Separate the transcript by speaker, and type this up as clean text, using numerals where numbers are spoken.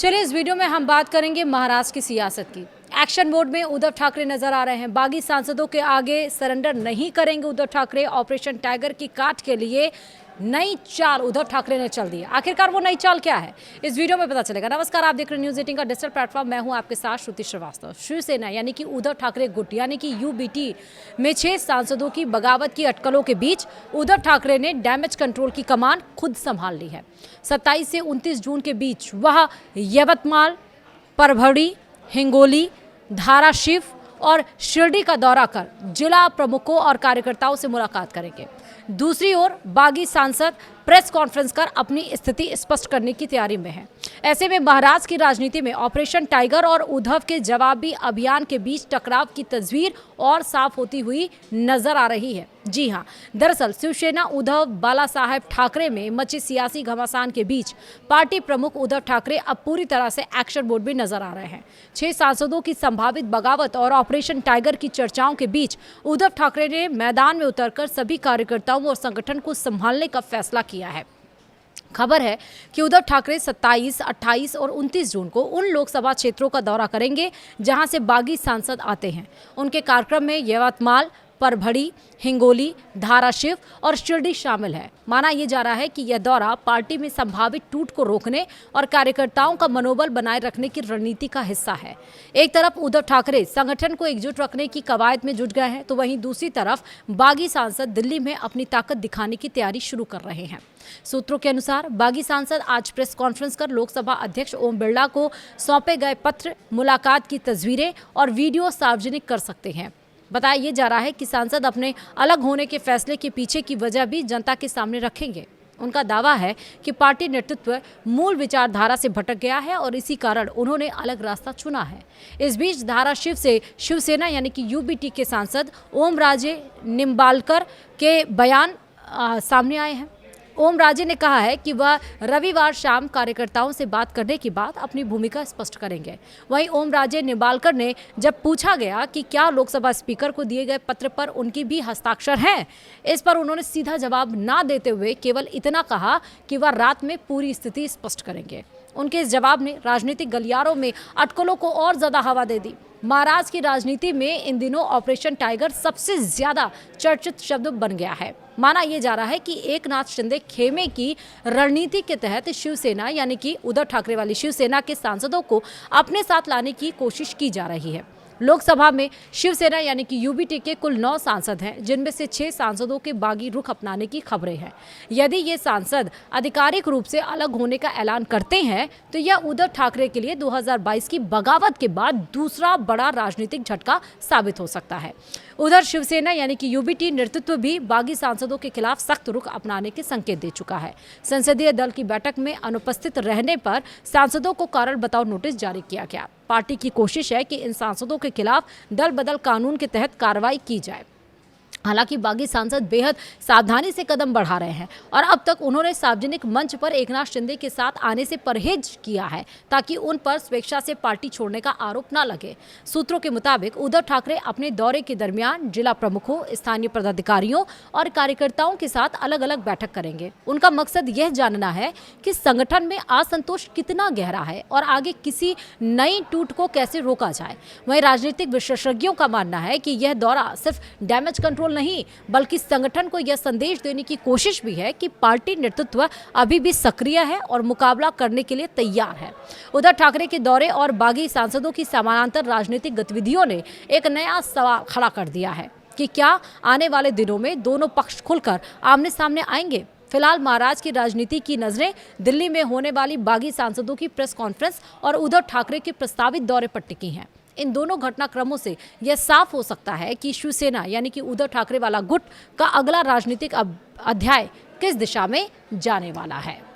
Speaker 1: चलिए इस वीडियो में हम बात करेंगे महाराष्ट्र की सियासत की। एक्शन मोड में उद्धव ठाकरे नजर आ रहे हैं। बागी सांसदों के आगे सरेंडर नहीं करेंगे उद्धव ठाकरे। ऑपरेशन टाइगर की काट के लिए नई चाल उद्धव ठाकरे ने चल दी। आखिरकार वो नई चाल क्या है, इस वीडियो में पता चलेगा। नमस्कार, आप देख रहे हैं न्यूज़ 18 का डिजिटल प्लेटफॉर्म। मैं हूं आपके साथ श्रुति श्रीवास्तव। शिवसेना यानी कि उद्धव ठाकरे गुट यानी कि यूबीटी में 6 सांसदों की बगावत की अटकलों के बीच उद्धव ठाकरे ने डैमेज कंट्रोल की कमान खुद संभाल ली है। 27 से 29 जून के बीच वह यवतमाल, परभड़ी, हिंगोली, धाराशिव और शिरडी का दौरा कर जिला प्रमुखों और कार्यकर्ताओं से मुलाकात करेंगे। दूसरी ओर बागी सांसद प्रेस कॉन्फ्रेंस कर अपनी स्थिति स्पष्ट करने की तैयारी में है। ऐसे में महाराष्ट्र की राजनीति में ऑपरेशन टाइगर और उद्धव के जवाबी अभियान के बीच टकराव की तस्वीर और साफ होती हुई नजर आ रही है। जी हां, दरअसल शिवसेना उद्धव बाला साहेब ठाकरे में मची सियासी घमासान के बीच पार्टी प्रमुख उद्धव ठाकरे अब पूरी तरह से एक्शन मोड में नजर आ रहे हैं। 6 सांसदों की संभावित बगावत और ऑपरेशन टाइगर की चर्चाओं के बीच उद्धव ठाकरे ने मैदान में उतरकर सभी कार्यकर्ताओं और संगठन को संभालने का फैसला किया है। खबर है कि उद्धव ठाकरे 27, 28 और 29 जून को उन लोकसभा क्षेत्रों का दौरा करेंगे जहां से बागी सांसद आते हैं। उनके कार्यक्रम में यवतमाल, परभड़ी, हिंगोली, धाराशिव और शिरडी शामिल है। माना यह जा रहा है कि यह दौरा पार्टी में संभावित टूट को रोकने और कार्यकर्ताओं का मनोबल बनाए रखने की रणनीति का हिस्सा है। एक तरफ उद्धव ठाकरे संगठन को एकजुट रखने की कवायद में जुट गए हैं, तो वहीं दूसरी तरफ बागी सांसद दिल्ली में अपनी ताकत दिखाने की तैयारी शुरू कर रहे हैं। सूत्रों के अनुसार बागी सांसद आज प्रेस कॉन्फ्रेंस कर लोकसभा अध्यक्ष ओम बिरला को सौंपे गए पत्र, मुलाकात की तस्वीरें और वीडियो सार्वजनिक कर सकते हैं। बताया ये जा रहा है कि सांसद अपने अलग होने के फैसले के पीछे की वजह भी जनता के सामने रखेंगे। उनका दावा है कि पार्टी नेतृत्व मूल विचारधारा से भटक गया है और इसी कारण उन्होंने अलग रास्ता चुना है। इस बीच धाराशिव से शिवसेना यानी कि यूबीटी के सांसद ओम राजे निम्बालकर के बयान सामने आए हैं। ओम राजे ने कहा है कि वह रविवार शाम कार्यकर्ताओं से बात करने के बाद अपनी भूमिका स्पष्ट करेंगे। वहीं ओम राजे निम्बालकर ने जब पूछा गया कि क्या लोकसभा स्पीकर को दिए गए पत्र पर उनकी भी हस्ताक्षर हैं, इस पर उन्होंने सीधा जवाब ना देते हुए केवल इतना कहा कि वह रात में पूरी स्थिति स्पष्ट करेंगे। उनके इस जवाब ने राजनीतिक गलियारों में अटकलों को और ज्यादा हवा दे दी। महाराष्ट्र की राजनीति में इन दिनों ऑपरेशन टाइगर सबसे ज्यादा चर्चित शब्द बन गया है। माना यह जा रहा है कि एकनाथ शिंदे खेमे की रणनीति के तहत शिवसेना यानी कि उद्धव ठाकरे वाली शिवसेना के सांसदों को अपने साथ लाने की कोशिश की जा रही है। लोकसभा में शिवसेना यानी कि यूबीटी के कुल 9 सांसद हैं, जिनमें से 6 सांसदों के बागी रुख अपनाने की खबरें हैं। यदि ये सांसद आधिकारिक रूप से अलग होने का ऐलान करते हैं तो यह उद्धव ठाकरे के लिए 2022 की बगावत के बाद दूसरा बड़ा राजनीतिक झटका साबित हो सकता है। उधर शिवसेना यानी कि यूबीटी नेतृत्व भी बागी सांसदों के खिलाफ सख्त रुख अपनाने के संकेत दे चुका है। संसदीय दल की बैठक में अनुपस्थित रहने पर सांसदों को कारण बताओ नोटिस जारी किया गया। पार्टी की कोशिश है कि इन सांसदों के खिलाफ दल बदल कानून के तहत कार्रवाई की जाए। हालांकि बागी सांसद बेहद सावधानी से कदम बढ़ा रहे हैं और अब तक उन्होंने सार्वजनिक मंच पर एकनाथ शिंदे के साथ आने से परहेज किया है ताकि उन पर स्वेच्छा से पार्टी छोड़ने का आरोप न लगे। सूत्रों के मुताबिक उद्धव ठाकरे अपने दौरे के दरमियान जिला प्रमुखों, स्थानीय पदाधिकारियों और कार्यकर्ताओं के साथ अलग अलग बैठक करेंगे। उनका मकसद यह जानना है कि संगठन में असंतोष कितना गहरा है और आगे किसी नई टूट को कैसे रोका जाए। वहीं राजनीतिक विशेषज्ञों का मानना है कि यह दौरा सिर्फ डैमेज कंट्रोल नहीं बल्कि संगठन को यह संदेश देने की कोशिश भी है कि पार्टी नेतृत्व अभी भी सक्रिय है और मुकाबला करने के लिए तैयार है। उद्धव ठाकरे के दौरे और बागी सांसदों की समानांतर राजनीतिक गतिविधियों ने एक नया सवाल खड़ा कर दिया है कि क्या आने वाले दिनों में दोनों पक्ष खुलकर आमने सामने आएंगे। फिलहाल महाराष्ट्र की राजनीति की नजरें दिल्ली में होने वाली बागी सांसदों की प्रेस कॉन्फ्रेंस और उद्धव ठाकरे के प्रस्तावित दौरे पर टिकी हैं। इन दोनों घटनाक्रमों से यह साफ हो सकता है कि शिवसेना यानी कि उद्धव ठाकरे वाला गुट का अगला राजनीतिक अध्याय किस दिशा में जाने वाला है।